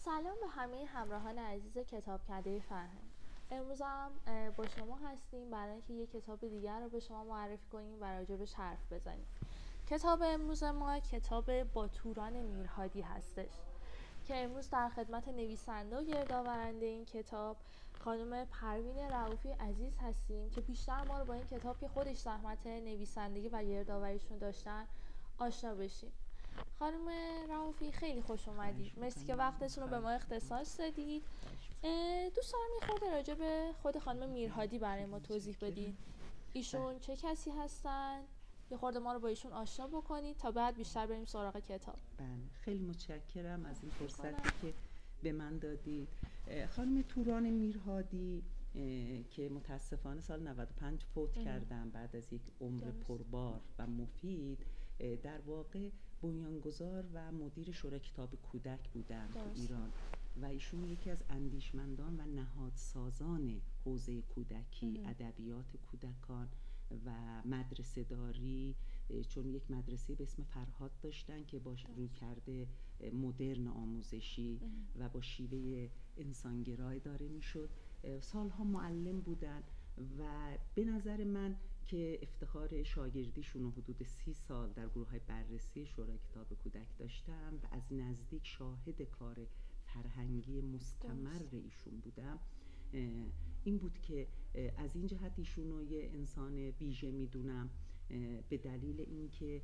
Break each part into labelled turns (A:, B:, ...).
A: سلام به همه همراهان عزیز کتابکده فرهنگ. امروز هم با شما هستیم برای اینکه یک کتاب دیگر رو به شما معرفی کنیم و راجبش حرف بزنیم. کتاب امروز ما کتاب با توران میرهادی هستش که امروز در خدمت نویسنده و گردآورنده این کتاب خانم پروین رئوفی عزیز هستیم که بیشتر ما رو با این کتاب که خودش زحمت نویسندگی و گردآوریشون داشتن آشنا بشیم. خانم رئوفی خیلی خوش اومدید. مرسی که وقتتون رو به ما اختصاص دادید. دوست دارم یه خورده راجع به خود خانم میرهادی برای ما توضیح بدید. ایشون چه کسی هستن؟ یه خورده ما رو با ایشون آشنا بکنید تا بعد بیشتر بریم سراغ کتاب.
B: بله، خیلی متشکرم از این فرصتی که به من دادید. خانم توران میرهادی که متاسفانه سال 95 فوت کردن بعد از یک عمر پربار و مفید، در واقع بنیانگذار و مدیر شورای کتاب کودک بودن تو ایران و ایشون یکی از اندیشمندان و نهادسازان حوزه کودکی، ادبیات کودکان و مدرسه داری، چون یک مدرسه به اسم فرهاد داشتن که با رویکرد مدرن آموزشی و با شیوه انسانگرای داره میشد. سالها معلم بودن و به نظر من که افتخار شاگردیشون حدود 30 سال در گروه‌های بررسی شورای کتاب کودک داشتم و از نزدیک شاهد کار فرهنگی مستمر ایشون بودم، این بود که از این جهت ایشون رو یه انسان ویژه میدونم، به دلیل اینکه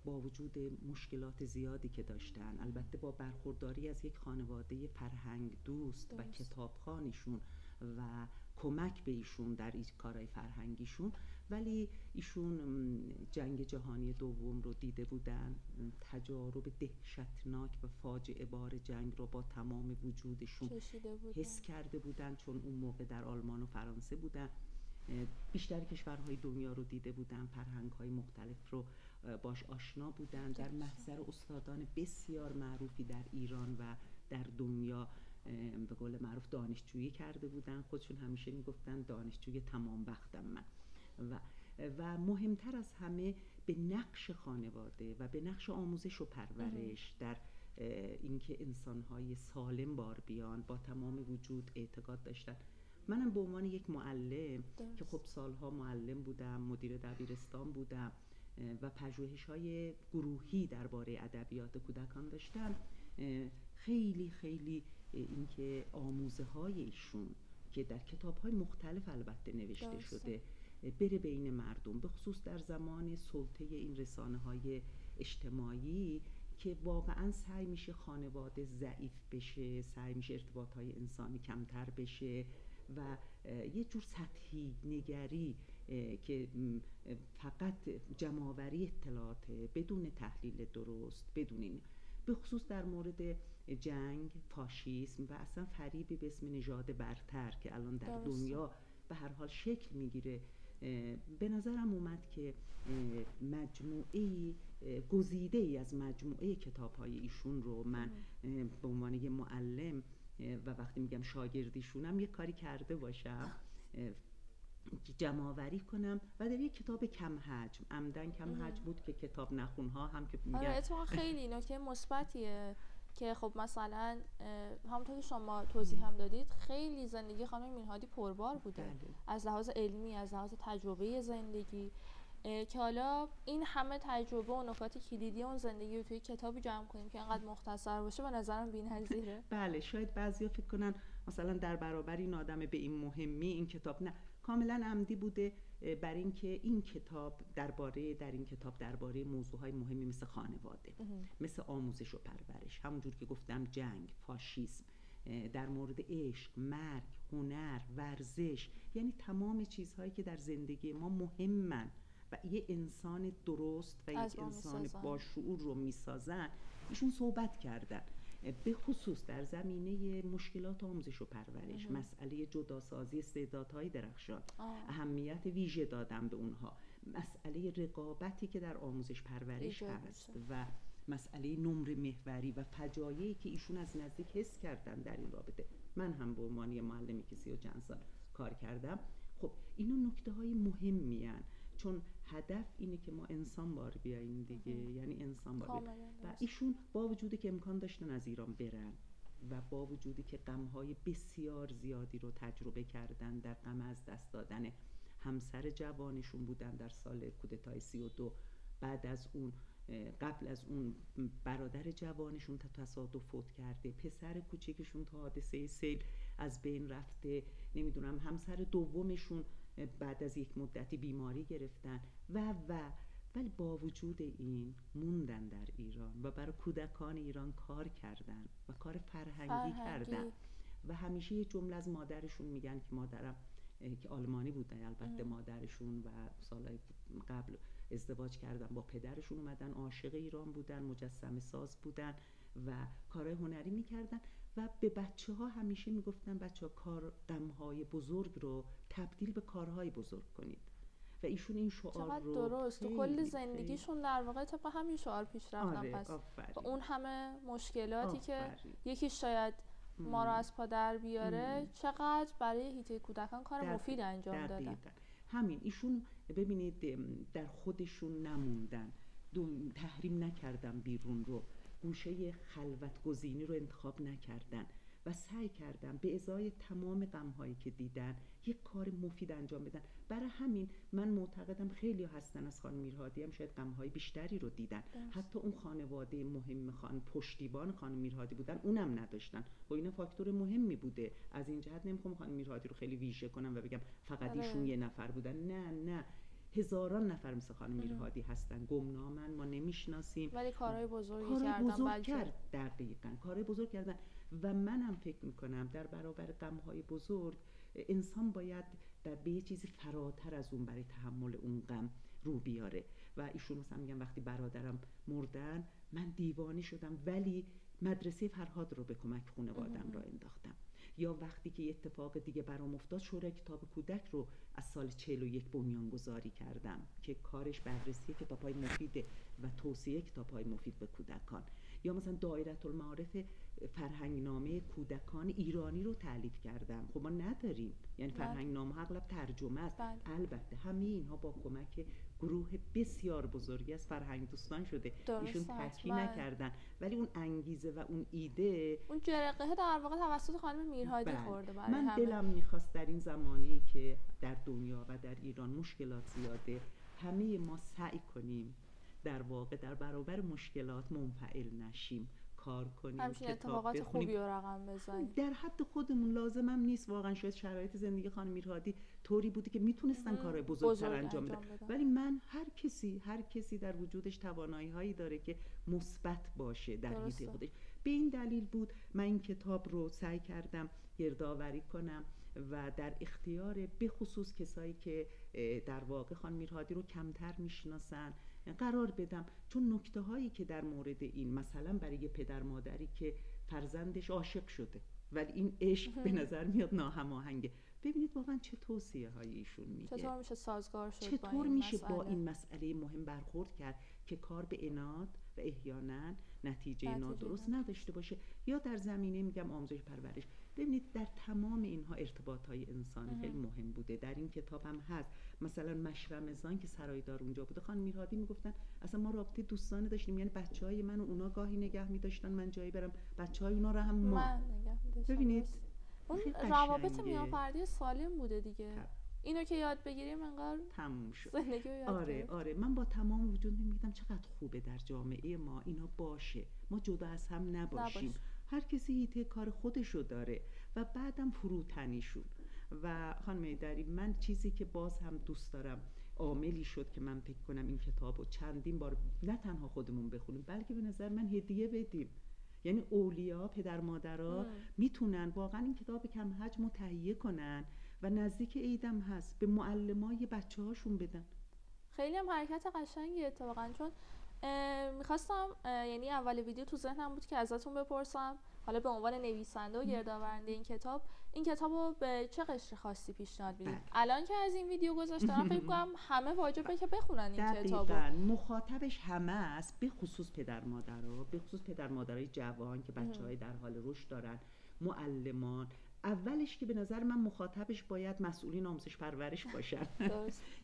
B: با وجود مشکلات زیادی که داشتن، البته با برخورداری از یک خانواده فرهنگ دوست و کتابخوانشون و کمک به ایشون در این کارهای فرهنگیشون، ولی ایشون جنگ جهانی دوم رو دیده بودن، تجارب دهشتناک و فاجعه بار جنگ رو با تمام وجودشون حس کرده بودن، چون اون موقع در آلمان و فرانسه بودن، بیشتر کشورهای دنیا رو دیده بودن، فرهنگ‌های مختلف رو باش آشنا بودن، در محضر استادان بسیار معروفی در ایران و در دنیا به قول معروف دانشجویی کرده بودن. خودشون همیشه میگفتن دانشجوی تمام وقتم من. و مهمتر از همه به نقش خانواده و به نقش آموزش و پرورش در اینکه انسان‌های سالم بار بیان با تمام وجود اعتقاد داشتن. منم به عنوان یک معلم که خب سالها معلم بودم، مدیر دبیرستان بودم و پژوهش‌های گروهی درباره ادبیات کودکان داشتم، خیلی خیلی اینکه آموزه‌های ایشون که در کتاب‌های مختلف البته نوشته شده بره بین مردم، به خصوص در زمان سلطه این رسانه‌های اجتماعی که واقعا سعی میشه خانواده ضعیف بشه، سعی میشه ارتباط‌های انسانی کمتر بشه و یه جور سطحی نگری که فقط جمع‌آوری اطلاعات بدون تحلیل درست، بدون این، به خصوص در مورد جنگ، فاشیسم و اصلا فریبی به اسم نژاد برتر که الان در دنیا به هر حال شکل میگیره، به نظرم اومد که مجموعه‌ای گزیده‌ای از مجموعه کتاب‌های ایشون رو من به عنوان یه معلم و وقتی میگم شاگردیشونم یه کاری کرده باشم جمع‌آوری کنم و در یک کتاب کم حجم، عمدن کم حجم بود که کتاب نخونها هم که میگن
A: اتفاقا خیلی نکته مثبتیه که خب مثلا همونطور که شما توضیح هم دادید خیلی زندگی خانم میرهادی پربار بوده از لحاظ علمی، از لحاظ تجربه زندگی، که حالا این همه تجربه و نکات کلیدی اون زندگی رو توی کتابی جمع کنیم که انقدر مختصر باشه به نظرم بی‌نظیره.
B: بله، شاید بعضیا فکر کنن مثلا در برابر این آدم به این مهمی این کتاب، نه، کاملا عمدی بوده برای اینکه این کتاب در این کتاب درباره موضوعهای مهمی مثل خانواده، مثل آموزش و پرورش، همونجور که گفتم جنگ، فاشیسم، در مورد عشق، مرگ، هنر، ورزش، یعنی تمام چیزهایی که در زندگی ما مهمن و یه انسان درست و یک انسان با شعور رو میسازن، ایشون صحبت کردن. به خصوص در زمینه مشکلات آموزش و پرورش، مسئله جداسازی استعدادهای درخشان، اهمیت ویژه دادن به اونها، مسئله رقابتی که در آموزش پرورش هست و مسئله نمره محوری و فجایعی که ایشون از نزدیک حس کردن در این رابطه. من هم به عنوان معلمی که 30 و چند سال کار کردم، خب اینا نکته های مهمی هن، چون هدف اینه که ما انسان بار بیاییم دیگه، یعنی انسان بار بیاییم. و ایشون با وجودی که امکان داشتن از ایران برن و با وجودی که غم‌های بسیار زیادی رو تجربه کردن، در غم از دست دادن همسر جوانشون بودن در سال کودتای 32، بعد از اون قبل از اون برادر جوانشون تا تصادف فوت کرده، پسر کوچکشون تا حادثه سیل از بین رفته، نمیدونم همسر دومشون بعد از یک مدتی بیماری گرفتن و ولی با وجود این موندن در ایران و برای کودکان ایران کار کردن و کار فرهنگی کردن و همیشه یه جمله از مادرشون میگن که مادرم که آلمانی بودن البته مادرشون و سالهای قبل ازدواج کردن با پدرشون، اومدن عاشق ایران بودن، مجسمه ساز بودن و کارهای هنری میکردن و به بچه ها همیشه میگفتن بچه ها غم‌های بزرگ رو تبدیل به کارهای بزرگ کنید و ایشون این شعار رو
A: درست تو کل زندگیشون در واقع طبق همین شعار پیش رفتن.
B: آره،
A: پس با اون همه مشکلاتی که یکیش شاید ما رو از پا در بیاره چقدر برای حیطه کودکان کار مفید انجام دادن.
B: همین ایشون ببینید در خودشون نموندن، تحریم نکردن بیرون رو، گوشه خلوت گزینی رو انتخاب نکردن و سعی کردن به ازای تمام غم‌هایی که دیدن یک کار مفید انجام بدن. برای همین من معتقدم خیلی هستن از خانم میرهادی هم شاید غم‌های بیشتری رو دیدن. حتی اون خانواده مهم پشتیبان خانم میرهادی بودن اونم نداشتن و این فاکتور مهمی بوده. از این جهت نمیخوام خانم میرهادی رو خیلی ویژه کنم و بگم فقط ایشون یه نفر بودن، نه هزاران نفر مثل خانم میرهادی هستن، گمنامن، ما نمیشناسیم
A: ولی کارهای بزرگی کردن.
B: دقیقاً کارهای بزرگ کردن و منم فکر میکنم در برابر غم‌های بزرگ انسان باید به یه چیزی فراتر از اون برای تحمل اون غم رو بیاره و ایشون مثلا میگم وقتی برادرم مردن من دیوانه شدم ولی مدرسه فرهاد رو به کمک خانواده‌ام را انداختم، یا وقتی که یه اتفاق دیگه برام افتاد شورای کتاب کودک رو از سال 41 بنیانگذاری کردم که کارش بررسی کتاب‌های مفید و توصیه کتاب‌های مفید به کودکان، یا مثلا دایره المعارف فرهنگنامه کودکان ایرانی رو تألیف کردم. خب ما نداریم، یعنی فرهنگنامه اغلب ترجمه است. البته همه اینها با کمک گروه بسیار بزرگی از فرهنگ دوستان شده، ایشون تحقیق نکردن ولی اون انگیزه و اون ایده،
A: اون جرقه در واقع توسط خانم میرهادی خورده.
B: من دلم میخواست در این زمانی که در دنیا و در ایران مشکلات زیاده همه ما سعی کنیم در واقع در برابر مشکلات منفعل نشیم، کار کنیم،
A: همچنین اتفاقات خوبی رو رقم بزنیم.
B: در حد خودمون لازم هم نیست واقعا، شاید شرایط زندگی خانم میرهادی طوری بوده که میتونستن کارهای بزرگتر انجام بدن، ولی من هر کسی در وجودش توانایی هایی داره که مثبت باشه در حیطه خودش. به این دلیل بود من این کتاب رو سعی کردم گردآوری کنم و در اختیار به خصوص کسایی که در واقع خانم میرهادی رو کمتر میشناسن قرار بدم، چون نکته هایی که در مورد این مثلا برای یه پدر مادری که فرزندش عاشق شده ولی این عشق به نظر میاد ناهماهنگه، ببینید واقعا چه توصیه هایی ایشون میگه،
A: چطور میشه سازگار شد،
B: چطور میشه با این مسئله مهم برخورد کرد که کار به عناد و احیانا نتیجه نادرست نداشته باشه، یا در زمینه میگم آموزش پرورش. ببینید در تمام اینها ارتباطهای انسانی خیلی مهم بوده. در این کتاب هم هست مثلا مشرمزان که سرایدار اونجا بوده، خانم میرهادی میگفتن اصلا ما رابطه دوستانه داشتیم، یعنی بچهای من و اونا گاهی نگه می‌داشتن من جایی برم، بچهای اونا رو هم ما ببینید
A: اون روابط میانفردی سالم بوده دیگه. اینو که یاد بگیریم انگار
B: تموم شد.
A: زندگی رو یاد
B: آره من با تمام وجود میگم چقدر خوبه در جامعه ما اینا باشه، ما جدا از هم نباشیم. هر کسی حیطه کار خودشو داره و بعدم فروتنیشون. و خانم ایدری من چیزی که باز هم دوست دارم عاملی شد که من فکر کنم این کتابو چندین بار نه تنها خودمون بخونیم بلکه به نظر من هدیه بدیم، یعنی اولیا پدر مادرها میتونن واقعا این کتاب کم حجمو تهیه کنن و نزدیک عیدم هست به معلمای بچه‌هاشون بدن.
A: خیلی هم حرکت قشنگیه اتفاقا، چون میخواستم یعنی اول ویدیو تو ذهنم بود که ازتون بپرسم حالا به عنوان نویسنده و گردآورنده این کتاب رو به چه قشر خاصی پیشنهاد میدید؟ الان که از این ویدیو گذاشتم فکر کنم همه واجبه که بخونن این کتابو.
B: مخاطبش همه است، به خصوص پدر مادرها، به خصوص پدر مادرای جوان که بچه‌های در حال رشد دارن، معلمان. اولش که به نظر من مخاطبش باید مسئولین آموزش پرورش باشن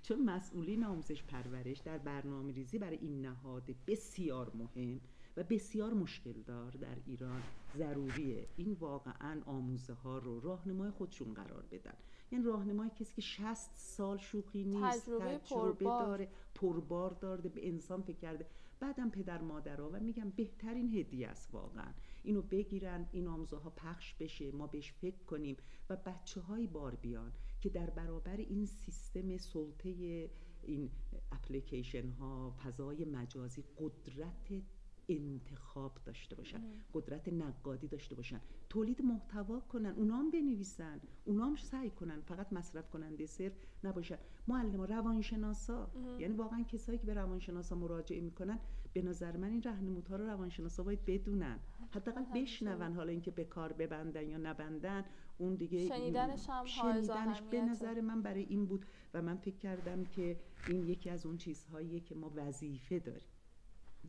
B: چون مسئولین آموزش پرورش در برنامه‌ریزی برای این نهاد بسیار مهم و بسیار مشکل دار در ایران ضروریه این واقعا آموزه ها رو راهنمای خودشون قرار بدن. یعنی راهنمای کسی که 60 سال شوخی نیست، تجربه داره، پربار داره، به انسان فکر کرده. بعدم پدر مادرها و میگم بهترین هدیه است واقعا اینو بگیرن، این آموزه ها پخش بشه، ما بهش فکر کنیم و بچه‌های بار بیان که در برابر این سیستم سلطه این اپلیکیشن ها، فضای مجازی قدرت انتخاب داشته باشن، قدرت نقادی داشته باشن، تولید محتوا کنن، اونام بنویسن، اونام سعی کنن، فقط مصرف کننده صرف نباشن. معلما، روانشناسا، یعنی واقعا کسایی که به روانشناسا مراجعه میکنن به نظر من این راهنمودها رو روانشناسا باید بدونن، حداقل بشنون. حالا اینکه به کار ببندن یا نبندن اون دیگه
A: شنیدنش
B: به نظر من برای این بود و من فکر کردم که این یکی از اون چیزهاییه که ما وظیفه داریم.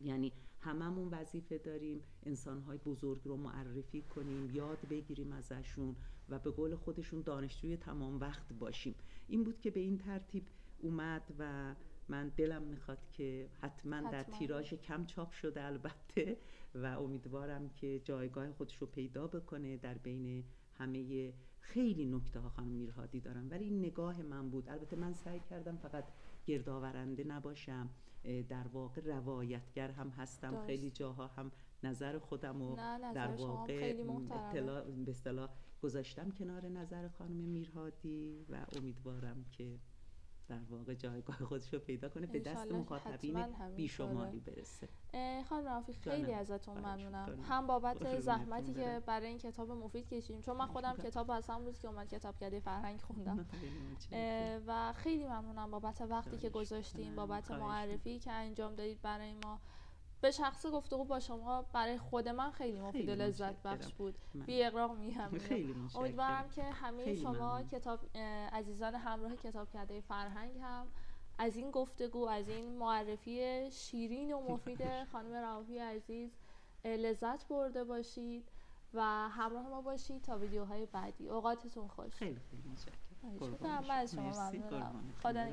B: یعنی هممون وظیفه داریم انسان‌های بزرگ رو معرفی کنیم، یاد بگیریم ازشون و به قول خودشون دانشجوی تمام وقت باشیم. این بود که به این ترتیب اومد و من دلم میخواد که حتما در تیراژ کم چاپ شده البته و امیدوارم که جایگاه خودش رو پیدا بکنه در بین همه. خیلی نکته ها خانم میرهادی دارم ولی این نگاه من بود. البته من سعی کردم فقط گردآورنده نباشم، در واقع روایتگر هم هستم. خیلی جاها هم نظر خودم رو در واقع به اصطلاح گذاشتم کنار نظر خانم میرهادی و امیدوارم که در واقع جایگاه خودش رو پیدا کنه، به دست مخاطبین بیشماری برسه.
A: خانم رفیق خیلی ازتون ممنونم، هم بابت زحمتی که برای این کتاب مفید کشیدیم، چون من خودم کتاب از همون روز که اومد کتابکده فرهنگ خوندم و خیلی ممنونم بابت وقتی که گذاشتیم، بابت معرفی که انجام دادید برای ما. به شخص گفتگو با شما برای خود من خیلی مفید و لذت بخش بود، بی اغراق میگم. امیدوارم که همه شما عزیزان همراه کتابکده فرهنگ هم از این گفتگو، از این معرفی شیرین و مفید خانم رائوفی عزیز لذت برده باشید و همراه ما باشید تا ویدیوهای بعدی. اوقاتتون خوش.
B: خیلی متشکرم.
A: من از شما ممنونم. خدا